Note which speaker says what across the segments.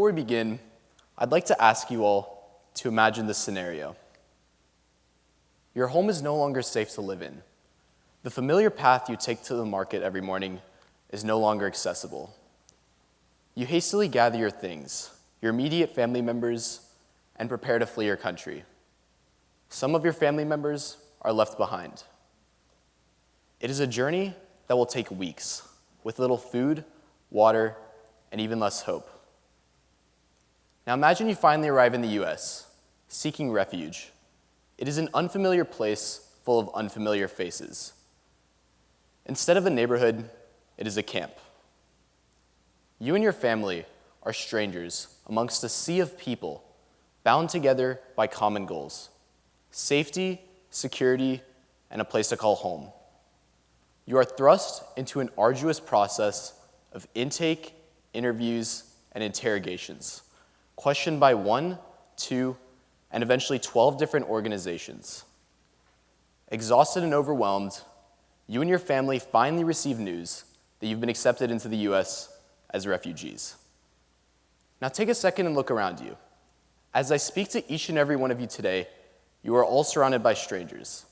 Speaker 1: before we begin, I'd like to ask you all to imagine this scenario. Your home is no longer safe to live in. The familiar path you take to the market every morning is no longer accessible. You hastily gather your things, your immediate family members, and prepare to flee your country. Some of your family members are left behind. It is a journey that will take weeks, with little food, water, and even less hope. Now imagine you finally arrive in the US, seeking refuge. It is an unfamiliar place full of unfamiliar faces. Instead of a neighborhood, it is a camp. You and your family are strangers amongst a sea of people, bound together by common goals: safety, security, and a place to call home. You are thrust into an arduous process of intake, interviews, and interrogations, questioned by 1, 2, and eventually 12 different organizations. Exhausted and overwhelmed, you and your family finally receive news that you've been accepted into the US as refugees. Now take a second and look around you. As I speak to each and every one of you today, you are all surrounded by strangers.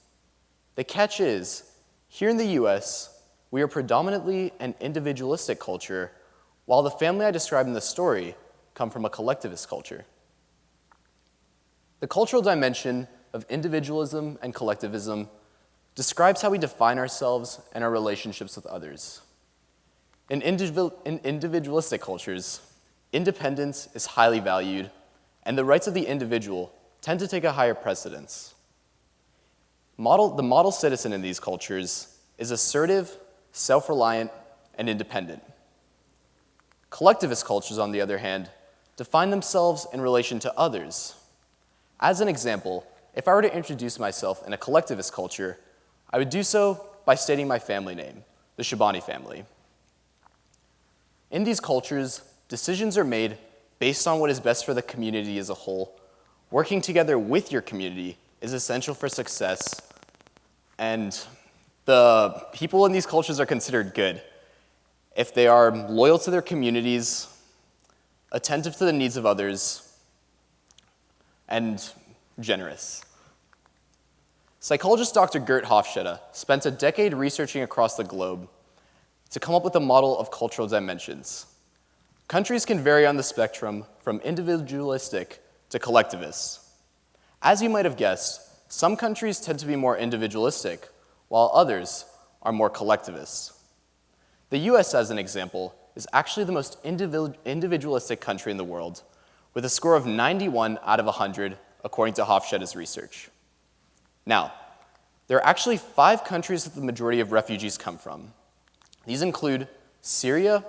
Speaker 1: The catch is, here in the US, we are predominantly an individualistic culture, while the family I described in the story come from a collectivist culture. The cultural dimension of individualism and collectivism describes how we define ourselves and our relationships with others. In individualistic cultures, independence is highly valued, and the rights of the individual tend to take a higher precedence. The model citizen in these cultures is assertive, self-reliant, and independent. Collectivist cultures, on the other hand, define themselves in relation to others. As an example, if I were to introduce myself in a collectivist culture, I would do so by stating my family name, the Shibani family. In these cultures, decisions are made based on what is best for the community as a whole. Working together with your community is essential for success, and the people in these cultures are considered good if they are loyal to their communities, attentive to the needs of others, and generous. Psychologist Dr. Gert Hofstede spent a decade researching across the globe to come up with a model of cultural dimensions. Countries can vary on the spectrum from individualistic to collectivist. As you might have guessed, some countries tend to be more individualistic, while others are more collectivist. The US, as an example, is actually the most individualistic country in the world, with a score of 91 out of 100, according to Hofstede's research. Now, there are actually 5 countries that the majority of refugees come from. These include Syria,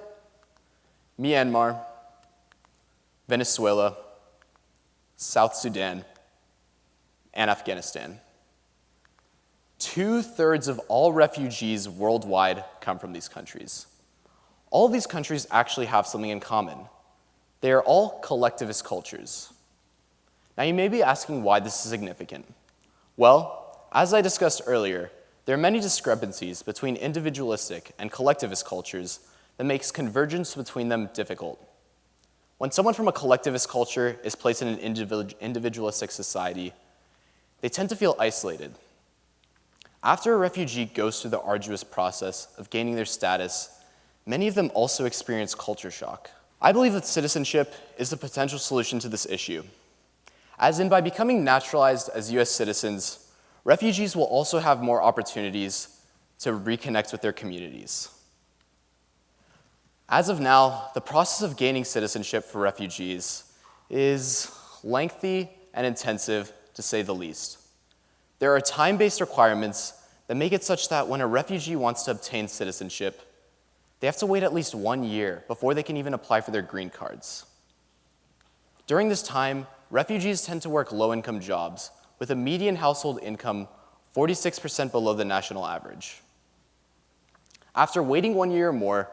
Speaker 1: Myanmar, Venezuela, South Sudan, and Afghanistan. 2/3 of all refugees worldwide come from these countries. All of these countries actually have something in common. They are all collectivist cultures. Now you may be asking why this is significant. Well, as I discussed earlier, there are many discrepancies between individualistic and collectivist cultures that makes convergence between them difficult. When someone from a collectivist culture is placed in an individualistic society, they tend to feel isolated. After a refugee goes through the arduous process of gaining their status, many of them also experience culture shock. I believe that citizenship is the potential solution to this issue, as in by becoming naturalized as US citizens, refugees will also have more opportunities to reconnect with their communities. As of now, the process of gaining citizenship for refugees is lengthy and intensive, to say the least. There are time-based requirements that make it such that when a refugee wants to obtain citizenship, they have to wait at least 1 year before they can even apply for their green cards. During this time, refugees tend to work low-income jobs with a median household income 46% below the national average. After waiting 1 year or more,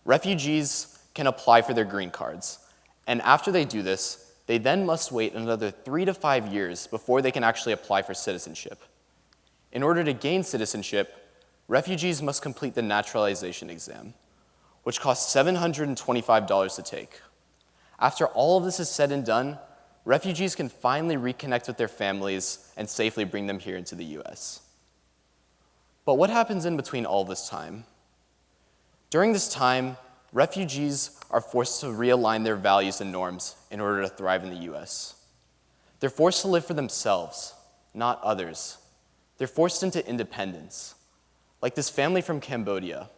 Speaker 1: refugees can apply for their green cards, and after they do this, they then must wait another 3 to 5 years before they can actually apply for citizenship. In order to gain citizenship, refugees must complete the naturalization exam, which costs $725 to take. After all of this is said and done, refugees can finally reconnect with their families and safely bring them here into the US. But what happens in between all this time? During this time, refugees are forced to realign their values and norms in order to thrive in the US. They're forced to live for themselves, not others. They're forced into independence, like this family from Cambodia.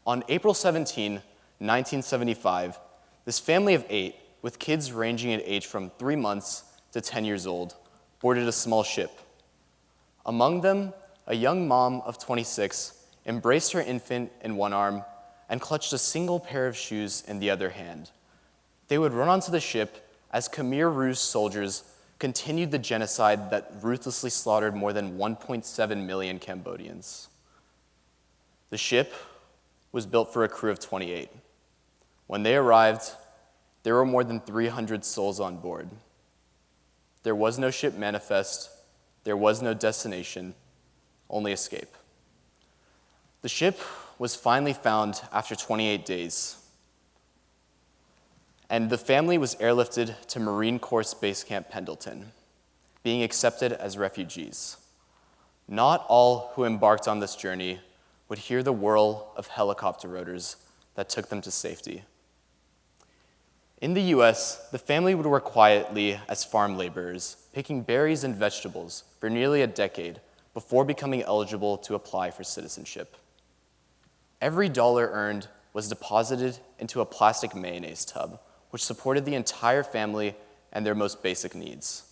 Speaker 1: On April 17, 1975, this family of 8, with kids ranging in age from 3 months to 10 years old, boarded a small ship. Among them, a young mom of 26 embraced her infant in one arm and clutched a single pair of shoes in the other hand. They would run onto the ship as Khmer Rouge soldiers continued the genocide that ruthlessly slaughtered more than 1.7 million Cambodians. The ship was built for a crew of 28. When they arrived, there were more than 300 souls on board. There was no ship manifest, there was no destination, only escape. The ship was finally found after 28 days, and the family was airlifted to Marine Corps Base Camp Pendleton, being accepted as refugees. Not all who embarked on this journey would hear the whirl of helicopter rotors that took them to safety. In the US, the family would work quietly as farm laborers, picking berries and vegetables for nearly a decade before becoming eligible to apply for citizenship. Every dollar earned was deposited into a plastic mayonnaise tub, which supported the entire family and their most basic needs.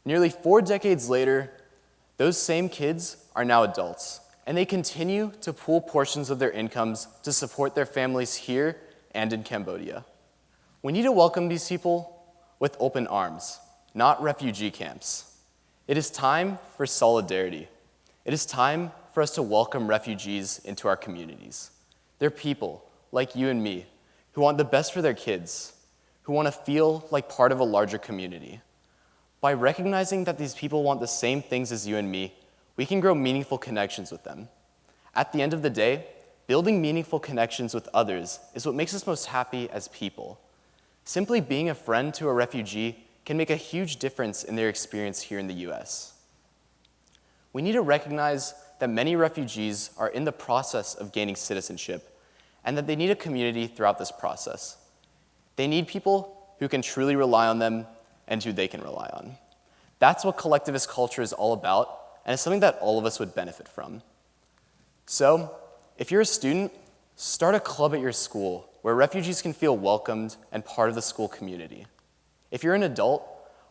Speaker 1: Nearly 4 decades later, those same kids are now adults, and they continue to pool portions of their incomes to support their families here and in Cambodia. We need to welcome these people with open arms, not refugee camps. It is time for solidarity. It is time for us to welcome refugees into our communities. They're people, like you and me, who want the best for their kids, who want to feel like part of a larger community. By recognizing that these people want the same things as you and me, we can grow meaningful connections with them. At the end of the day, building meaningful connections with others is what makes us most happy as people. Simply being a friend to a refugee can make a huge difference in their experience here in the US. We need to recognize that many refugees are in the process of gaining citizenship and that they need a community throughout this process. They need people who can truly rely on them and who they can rely on. That's what collectivist culture is all about, and it's something that all of us would benefit from. So, if you're a student, start a club at your school where refugees can feel welcomed and part of the school community. If you're an adult,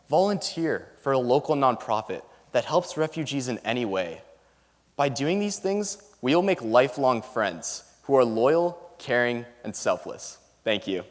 Speaker 1: volunteer for a local nonprofit that helps refugees in any way. By doing these things, we will make lifelong friends who are loyal, caring, and selfless. Thank you.